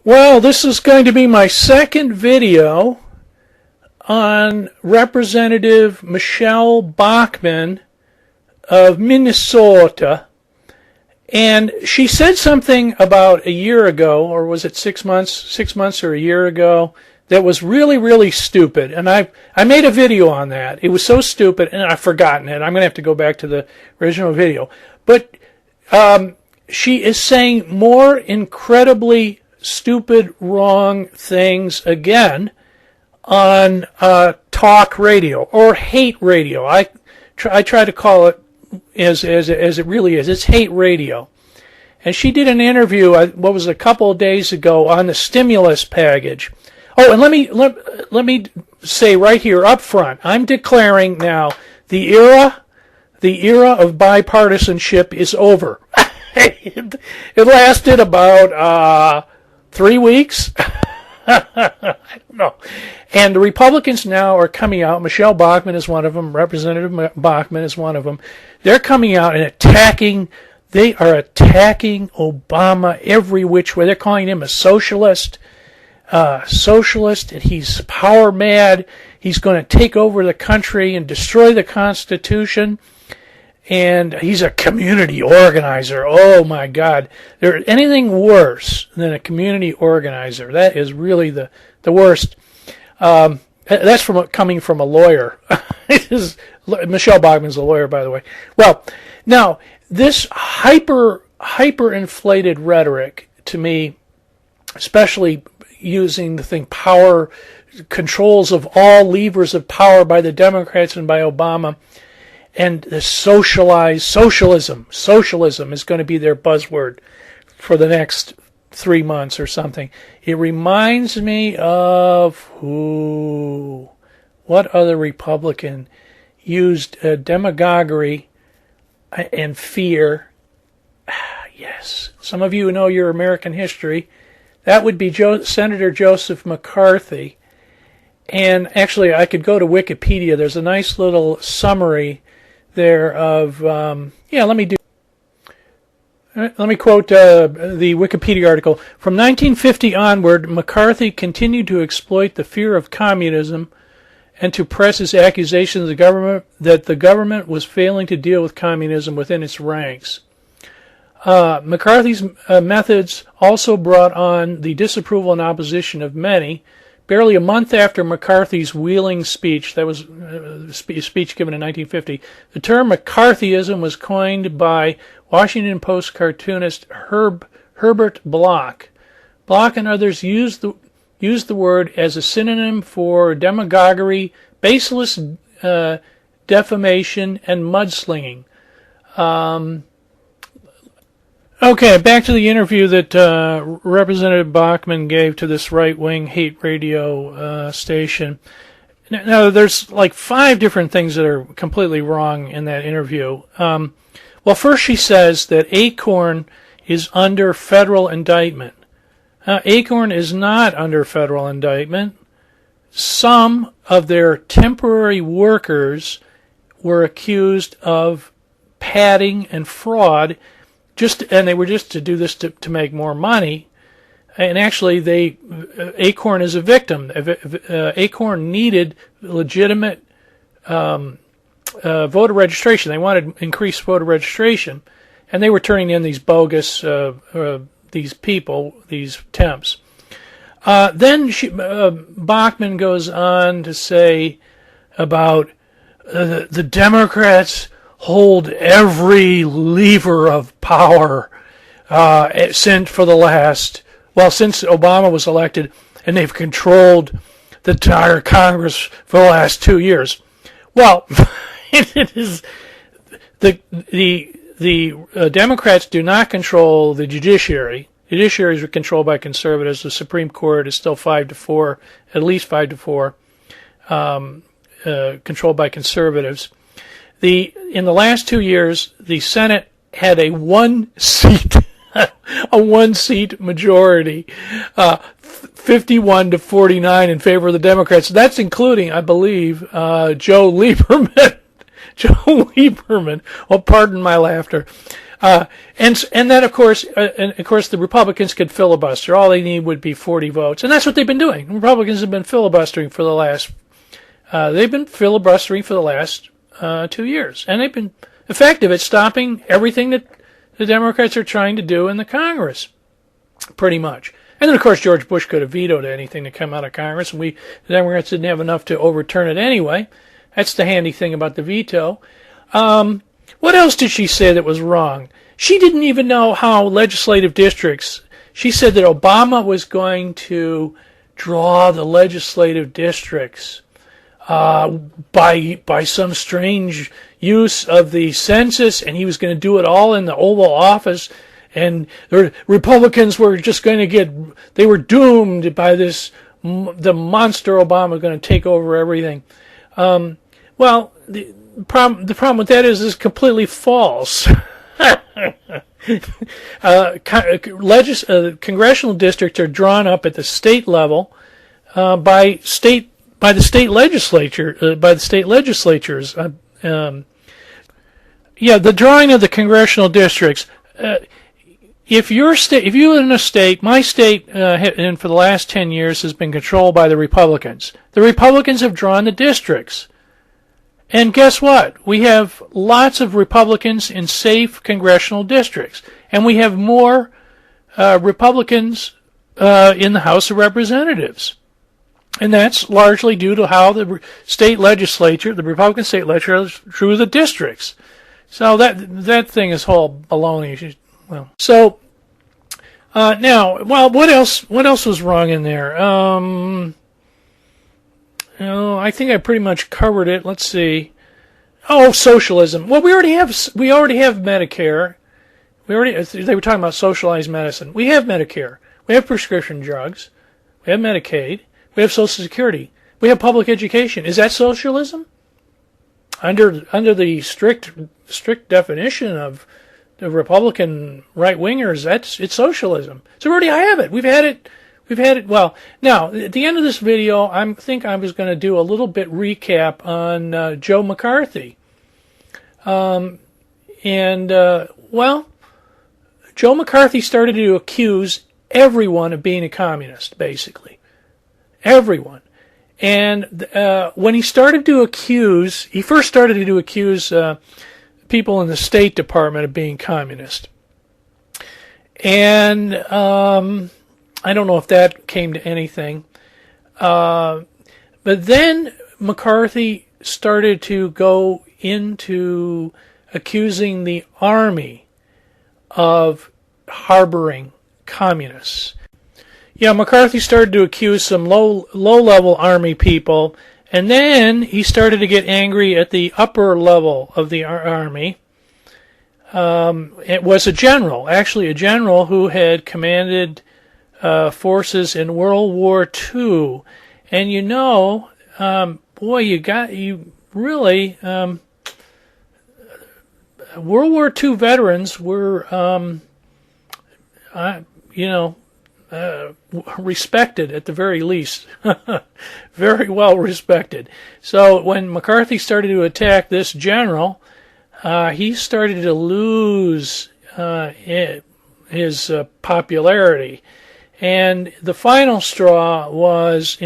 Well, this is going to be my second video on Representative Michele Bachmann of Minnesota. And she said something about a year ago, or was it 6 months? 6 months or a year ago, that was really, really stupid. And I made a video on that. It was so stupid, and I've forgotten it. I'm going to have to go back to the original video. But she is saying more incredibly stupid, wrong things again on talk radio or hate radio. I try to call it as it really is. It's hate radio. And she did an interview, what was it, a couple of days ago, on the stimulus package. Oh, and let me say right here up front, I'm declaring now the era of bipartisanship is over. It lasted about 3 weeks. I don't know. And the Republicans now are coming out. Michele Bachmann is one of them. Representative Bachmann is one of them. They're coming out and attacking. They are attacking Obama every which way. They're calling him a socialist. And he's power mad. He's going to take over the country and destroy the Constitution. And he's a community organizer. Oh my God. There anything worse than a community organizer? That is really the worst. That's coming from a lawyer. Michele Bachmann's a lawyer, by the way. Well, now this hyper inflated rhetoric, to me, especially using the thing power, controls of all levers of power by the Democrats and by Obama, and the socialism is going to be their buzzword for the next 3 months or something. It reminds me of what other Republican used demagoguery and fear. Yes, some of you know your American history. That would be Senator Joseph McCarthy. And actually, I could go to Wikipedia. There's a nice little summary there of, let me quote the Wikipedia article. From 1950 onward, McCarthy continued to exploit the fear of communism and to press his accusations that the government was failing to deal with communism within its ranks. McCarthy's methods also brought on the disapproval and opposition of many. Barely a month after McCarthy's Wheeling speech, that was a speech given in 1950, the term McCarthyism was coined by Washington Post cartoonist Herbert Bloch. Bloch and others used the word as a synonym for demagoguery, baseless defamation, and mudslinging. Okay, back to the interview that Representative Bachmann gave to this right-wing hate radio station. Now, there's like 5 different things that are completely wrong in that interview. Well, first she says that Acorn is under federal indictment. Acorn is not under federal indictment. Some of their temporary workers were accused of padding and fraud, and they were just to do this to make more money. And actually, Acorn is a victim. Acorn needed legitimate voter registration. They wanted increased voter registration, and they were turning in these bogus these people, these temps. Then Bachmann goes on to say about the Democrats hold every lever of power since Obama was elected, and they've controlled the entire Congress for the last 2 years. Well, it is the Democrats do not control the judiciary. The judiciary is controlled by conservatives. The Supreme Court is still 5-4, at least 5-4, controlled by conservatives. In the last 2 years, the Senate had a one seat majority, 51-49 in favor of the Democrats. That's including, I believe, Joe Lieberman. Well, pardon my laughter. And then of course the Republicans could filibuster. All they need would be 40 votes, and that's what they've been doing. Republicans have been filibustering for the last 2 years, and they've been effective at stopping everything that the Democrats are trying to do in the Congress, pretty much. And then, of course, George Bush could have vetoed anything to come out of Congress, and the Democrats didn't have enough to overturn it anyway. That's the handy thing about the veto. What else did she say that was wrong? She didn't even know how legislative districts. She said that Obama was going to draw the legislative districts by some strange use of the census, and he was going to do it all in the Oval Office, and the Republicans were just going to they were doomed by the monster Obama going to take over everything. Well, the problem with that is it's completely false. Congressional districts are drawn up at the state level by the state legislatures. The drawing of the congressional districts. If you're in a state, my state, and for the last 10 years has been controlled by the Republicans. The Republicans have drawn the districts. And guess what? We have lots of Republicans in safe congressional districts. And we have more Republicans in the House of Representatives. And that's largely due to how the state legislature, the Republican state legislature, drew the districts. So that thing is whole baloney. What else was wrong in there? I think I pretty much covered it. Let's see. Oh, socialism. Well, we already have Medicare. They were talking about socialized medicine. We have Medicare. We have prescription drugs. We have Medicaid. We have Social Security. We have public education. Is that socialism? Under the strict definition of the Republican right-wingers, it's socialism. So we already have it. We've had it. Well, now, at the end of this video, I think I was going to do a little bit recap on Joe McCarthy. Joe McCarthy started to accuse everyone of being a communist, basically. Everyone. And when he first started to accuse people in the State Department of being communist. And I don't know if that came to anything. But then McCarthy started to go into accusing the Army of harboring communists. Yeah, McCarthy started to accuse some low-level Army people, and then he started to get angry at the upper level of the Army. It was a general who had commanded forces in World War II, and World War II veterans were, respected at the very least, very well respected. So when McCarthy started to attack this general, he started to lose his popularity. And the final straw was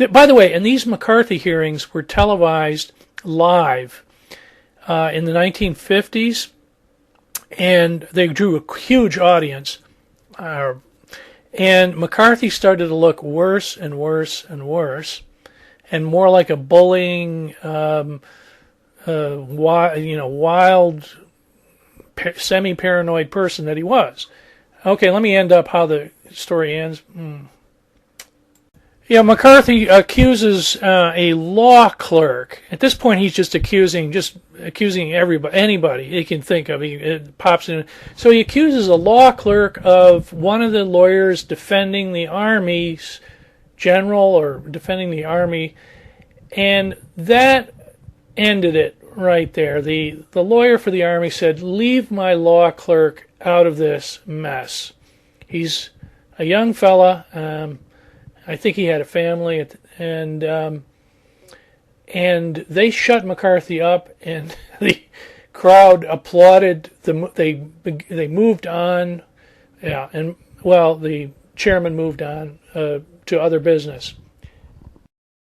by the way, and these McCarthy hearings were televised live in the 1950s, and they drew a huge audience. And McCarthy started to look worse and worse and worse, and more like a bullying, wild, semi-paranoid person that he was. Okay, let me end up how the story ends. Yeah, McCarthy accuses a law clerk. At this point, he's just accusing anybody he can think of. It pops in. So he accuses a law clerk of one of the lawyers defending the Army's general or defending the Army, and that ended it right there. The lawyer for the Army said, "Leave my law clerk out of this mess. He's a young fella. I think he had a family, and they shut McCarthy up, and the crowd applauded. They moved on. Yeah, and well, the chairman moved on to other business.